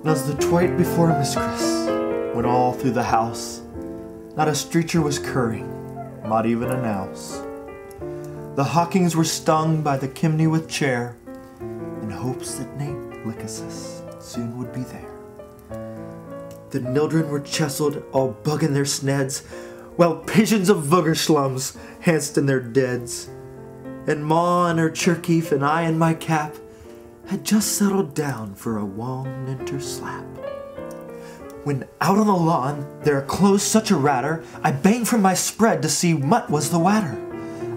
Nuz the Twight before Miss Chris went all through the house. Not a streecher was curring, not even a nouse. The Hawkings were stung by the chimney with chair, in hopes that Nate Lycasus soon would be there. The Nildren were chestled, all bugging their sneds, while pigeons of Vuggerslums hanced in their deads. And Ma in her churkeef and I in my cap had just settled down for a warm winter slap. When out on the lawn there closed such a ratter, I banged from my spread to see what was the watter.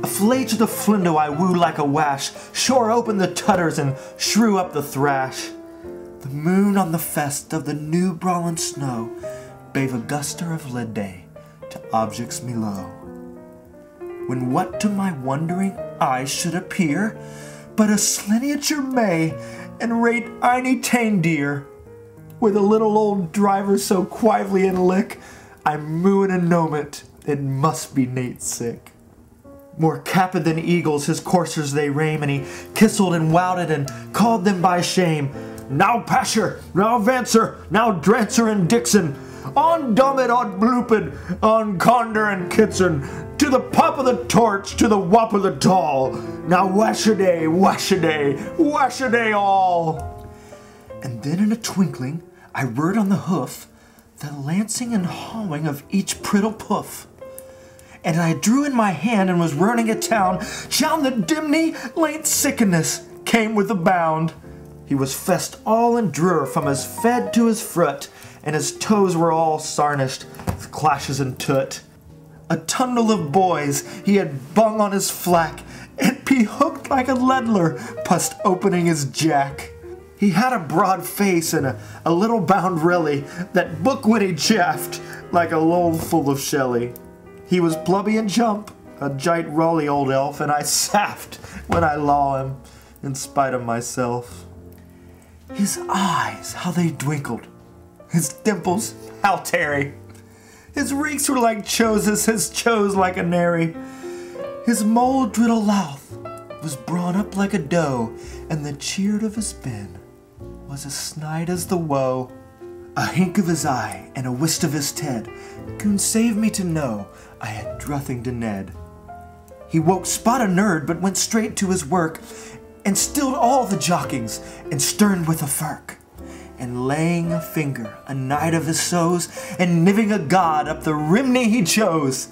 A flay to the flindo I woo like a wash, shore open the tutters and shrew up the thrash. The moon on the fest of the new brawling snow bave a guster of lead day to objects me low. When what to my wondering eyes should appear but a sliniature May and rate eine tame deer, with a little old driver so quively in lick, I'm mooing a gnomit, it must be Nate sick. More capid than eagles his coursers they rame, and he kissled and wouted and called them by shame. Now Pasher, now Vancer, now Drancer and Dixon, on Dummit, on Bloopid, on Condor and Kitson, to the pop of the torch, to the whop of the tall. Now washaday, washaday, washaday all. And then in a twinkling, I heard on the hoof the lancing and hauling of each priddle poof. And I drew in my hand and was running a town, down the dimney late sickness came with a bound. He was fest all in drur from his fed to his foot, and his toes were all sarnished with clashes and toot. A tundle of boys he had bung on his flack, and be-hooked like a ledler, past opening his jack. He had a broad face and a little bound relly that book-witty chaffed like a lull full of Shelley. He was blubby and jump, a jite rolly old elf, and I sapped when I law him, in spite of myself. His eyes, how they dwinkled, his dimples, how tarry. His reeks were like choses, his chose like a nary. His mole driddle mouth was brought up like a doe, and the cheer of his bin was as snide as the woe. A hink of his eye and a whist of his ted could save me to know I had druthing to Ned. He woke Spot a nerd, but went straight to his work, and stilled all the jockings, and sterned with a firk, and laying a finger a night of his sows, and niving a god up the rimney he chose.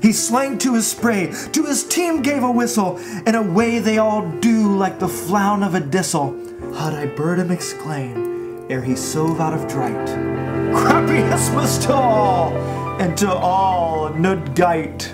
He slang to his spray, to his team gave a whistle, and away they all do like the floun of a thistle. Had I heard him exclaim, ere he sove out of dright, Crappy Hismus to all, and to all Nudgite.